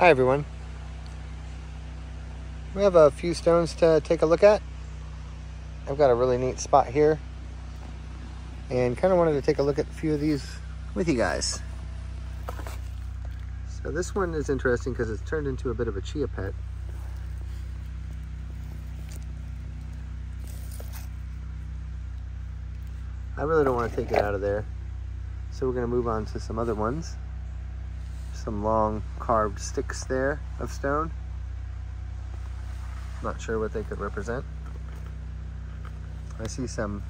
Hi everyone. We have a few stones to take a look at. I've got a really neat spot here and kind of wanted to take a look at a few of these with you guys. So this one is interesting because it's turned into a bit of a chia pet. I really don't want to take it out of there, so we're going to move on to some other ones. Some long carved sticks there of stone. Not sure what they could represent. I see some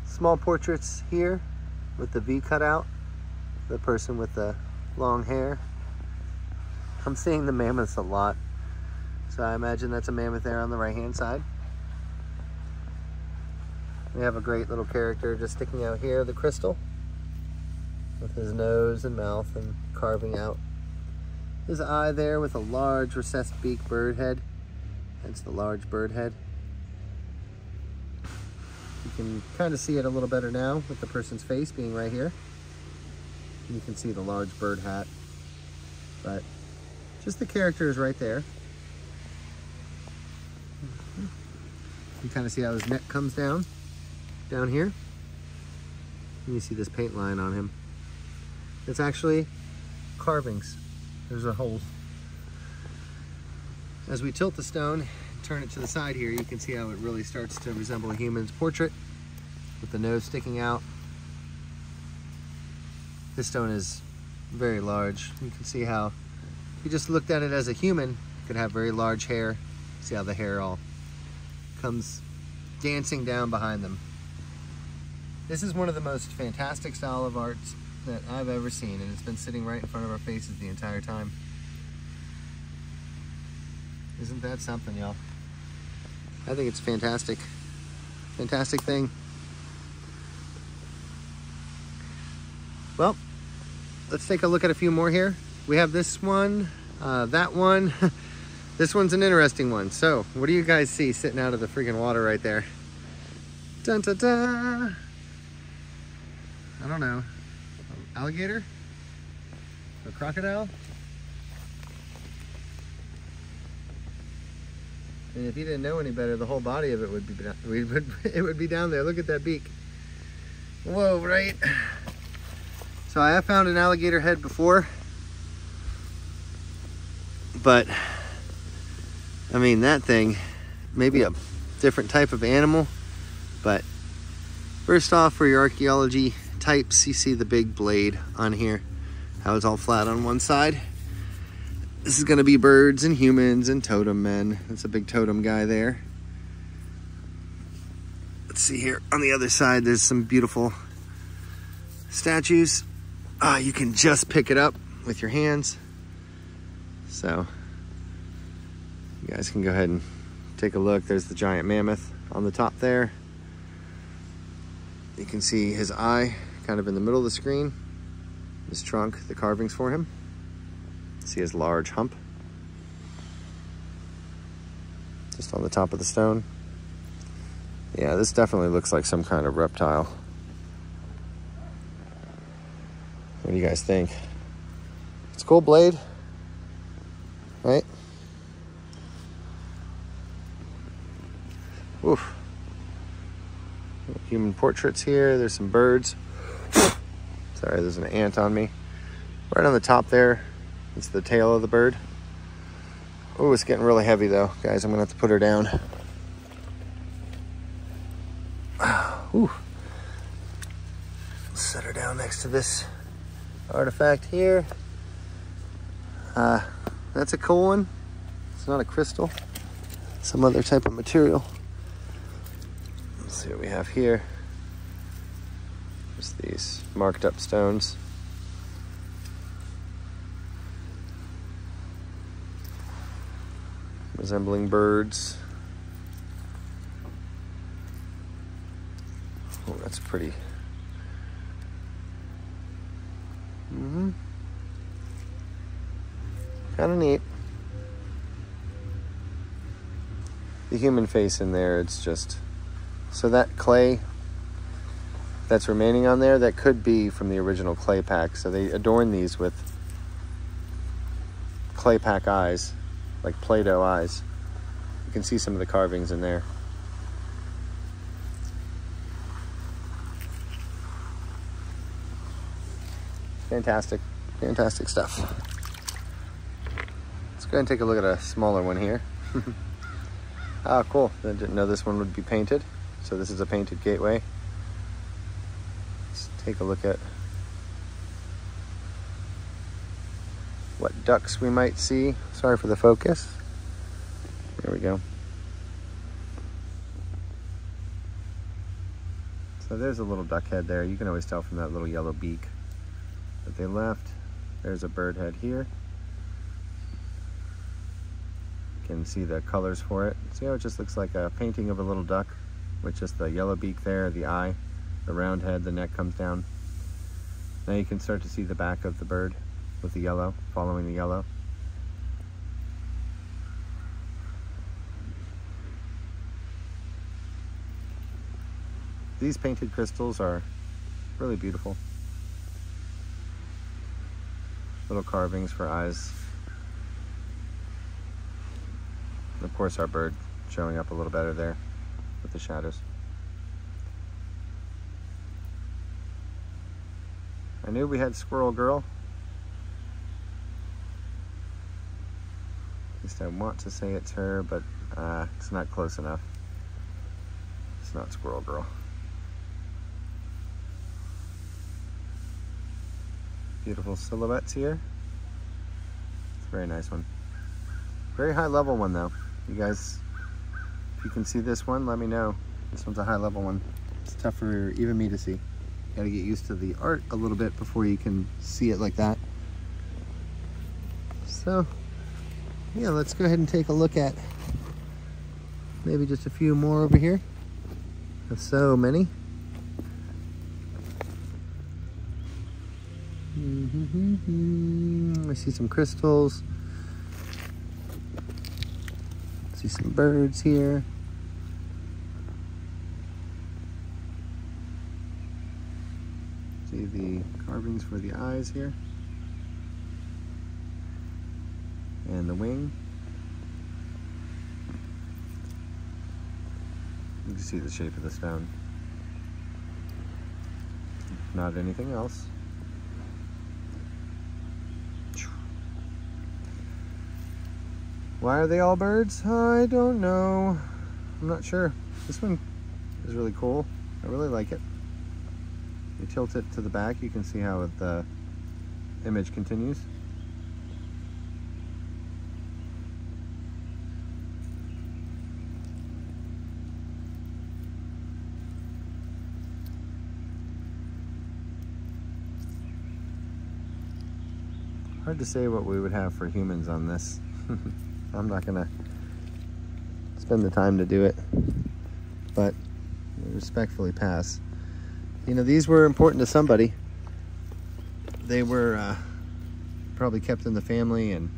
small portraits here with the V cut out, the person with the long hair. I'm seeing the mammoths a lot, so I imagine that's a mammoth there on the right hand side. We have a great little character just sticking out here, the crystal, with his nose and mouth and carving out his eye there with a large recessed beak bird head. Hence the large bird head. You can kind of see it a little better now with the person's face being right here. You can see the large bird hat, but just the character is right there. You kind of see how his neck comes down here. And you see this paint line on him. It's actually carvings. There's a hole. As we tilt the stone and turn it to the side here, you can see how it really starts to resemble a human's portrait with the nose sticking out. This stone is very large. You can see how, if you just looked at it as a human, it could have very large hair. See how the hair all comes dancing down behind them. This is one of the most fantastic style of arts that I've ever seen, and it's been sitting right in front of our faces the entire time. Isn't that something, y'all? I think it's fantastic. Fantastic thing. Well, let's take a look at a few more here. We have this one, that one. This one's an interesting one. So, what do you guys see sitting out of the freaking water right there? Dun dun dun! I don't know. Alligator? A crocodile? And if you didn't know any better, the whole body of it would be down there. Look at that beak. Whoa, right? So I have found an alligator head before, but I mean, that thing, maybe a different type of animal, but first off, for your archaeology types, you see the big blade on here, how it's all flat on one side. This is going to be birds and humans and totem men. That's a big totem guy there. Let's see here. On the other side, there's some beautiful statues. You can just pick it up with your hands. So you guys can go ahead and take a look. There's the giant mammoth on the top there. You can see his eye kind of in the middle of the screen. His trunk, the carvings for him. See his large hump just on the top of the stone. Yeah, this definitely looks like some kind of reptile. What do you guys think? It's a cool blade, right? Oof. Human portraits here. There's some birds. Sorry, there's an ant on me. Right on the top there. It's the tail of the bird. Oh, it's getting really heavy though. Guys, I'm gonna have to put her down. Ooh. Set her down next to this artifact here. That's a cool one. It's not a crystal. Some other type of material. Let's see what we have here. Just these marked up stones. Resembling birds. Oh, that's pretty. Kind of neat. The human face in there, it's just... So that clay that's remaining on there, that could be from the original clay pack. So they adorn these with clay pack eyes, like Play-Doh eyes. You can see some of the carvings in there. Fantastic, fantastic stuff. Let's go ahead and take a look at a smaller one here. Ah, cool. I didn't know this one would be painted. So this is a painted gateway. Let's take a look at what ducks we might see. Sorry for the focus. There we go. So there's a little duck head there. You can always tell from that little yellow beak that they left. There's a bird head here. You can see the colors for it. See how it just looks like a painting of a little duck with just the yellow beak there, the eye, the round head, the neck comes down. Now you can start to see the back of the bird with the yellow, following the yellow. These painted crystals are really beautiful. Little carvings for eyes. And of course our bird showing up a little better there with the shadows. I knew we had Squirrel Girl. At least I want to say it's her, but it's not close enough. It's not Squirrel Girl. Beautiful silhouettes here. It's a very nice one. Very high level one though. You guys, if you can see this one, let me know. This one's a high level one. It's tough for even me to see. Gotta get used to the art a little bit before you can see it like that. So, yeah, let's go ahead and take a look at maybe just a few more over here. There's so many. I see some crystals. See some birds here. See the carvings for the eyes here. And the wing. You can see the shape of the stone. Not anything else. Why are they all birds? I don't know. I'm not sure. This one is really cool. I really like it. You tilt it to the back, you can see how the image continues. Hard to say what we would have for humans on this. I'm not gonna spend the time to do it, but I respectfully pass. You know, these were important to somebody. They were probably kept in the family, and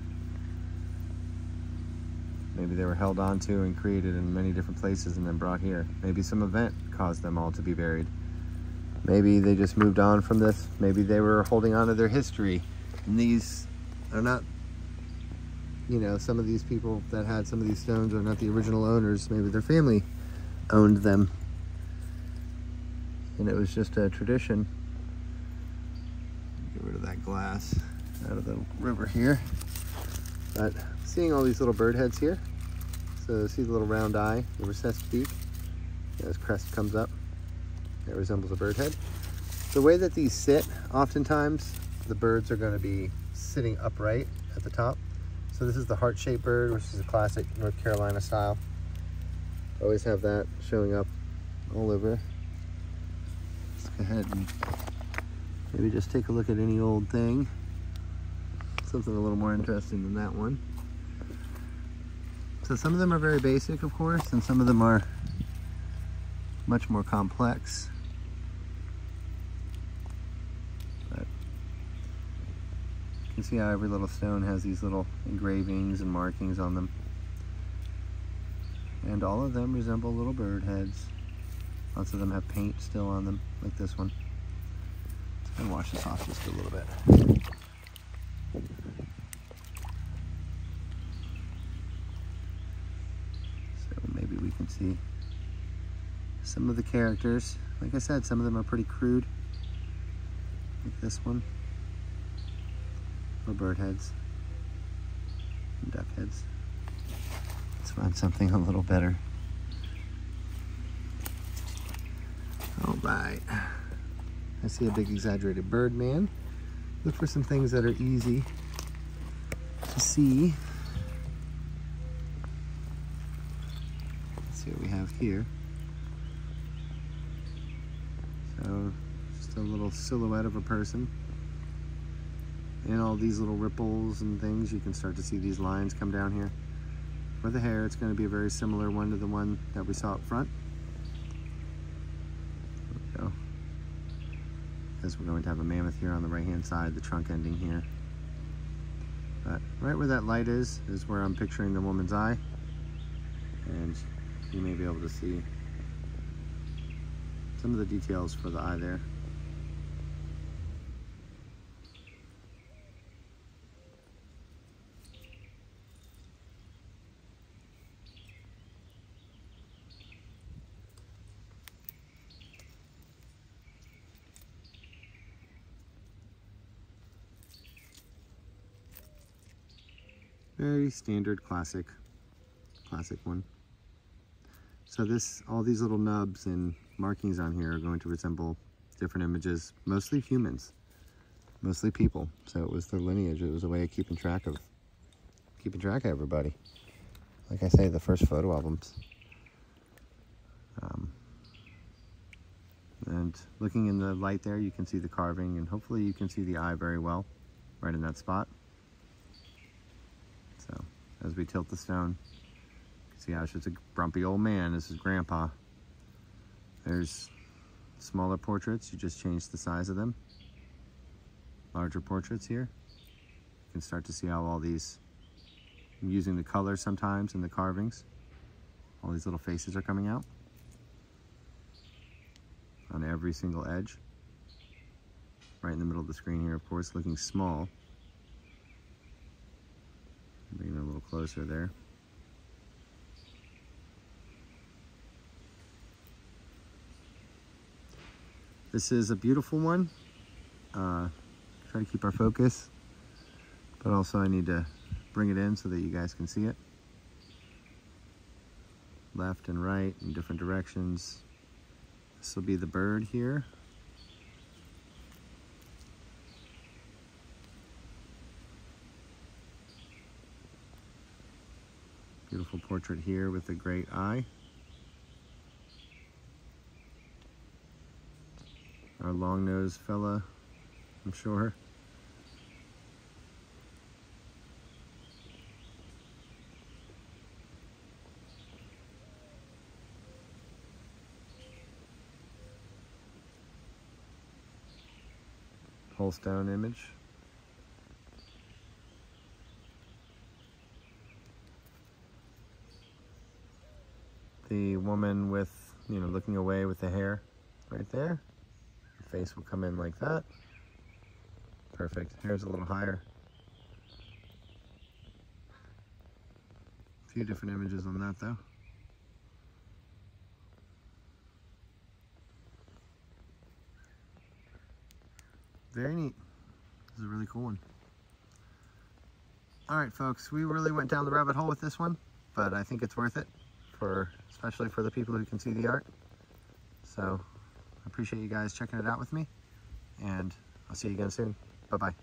maybe they were held onto and created in many different places and then brought here. Maybe some event caused them all to be buried. Maybe they just moved on from this. Maybe they were holding on to their history. And these are not, you know, some of these people that had some of these stones are not the original owners. Maybe their family owned them. And it was just a tradition. Get rid of that glass out of the river here. But seeing all these little bird heads here. So see the little round eye, the recessed beak. As crest comes up, it resembles a bird head. The way that these sit, oftentimes, the birds are going to be sitting upright at the top. So this is the heart-shaped bird, which is a classic North Carolina style. Always have that showing up all over. Let's go ahead and maybe just take a look at any old thing. Something a little more interesting than that one. So some of them are very basic, of course, and some of them are much more complex. You can see how every little stone has these little engravings and markings on them. And all of them resemble little bird heads. Lots of them have paint still on them, like this one. Let's wash this off just a little bit. see some of the characters. Like I said, some of them are pretty crude, like this one. Or bird heads and duck heads. Let's find something a little better. All right. I see a big exaggerated bird man. Look for some things that are easy to see. Let's see what we have here. So just a little silhouette of a person. And all these little ripples and things, you can start to see these lines come down here. For the hair, it's going to be a very similar one to the one that we saw up front. There we go. Because we're going to have a mammoth here on the right hand side, the trunk ending here. But right where that light is where I'm picturing the woman's eye. And you may be able to see some of the details for the eye there. Very standard classic one. So all these little nubs and markings on here are going to resemble different images, mostly humans, mostly people. So it was their lineage. It was a way of keeping track of everybody. Like I say, the first photo albums. And looking in the light there, you can see the carving, and hopefully you can see the eye very well, right in that spot. So as we tilt the stone, you can see how it's just a grumpy old man. This is Grandpa. There's smaller portraits. You just change the size of them. Larger portraits here. You can start to see how all these, using the color sometimes in the carvings, all these little faces are coming out on every single edge. Right in the middle of the screen here, of course, looking small. Bring it a little closer there. This is a beautiful one. Try to keep our focus, but also I need to bring it in so that you guys can see it. Left and right in different directions. This will be the bird here. Beautiful portrait here with a great eye. Our long-nosed fella, I'm sure. Whole stone image. The woman with, looking away with the hair right there. The face will come in like that. Perfect. Hair's a little higher. A few different images on that though. Very neat. This is a really cool one. All right, folks, we really went down the rabbit hole with this one, but I think it's worth it, especially for the people who can see the art. So I appreciate you guys checking it out with me, and I'll see you again soon. Bye-bye.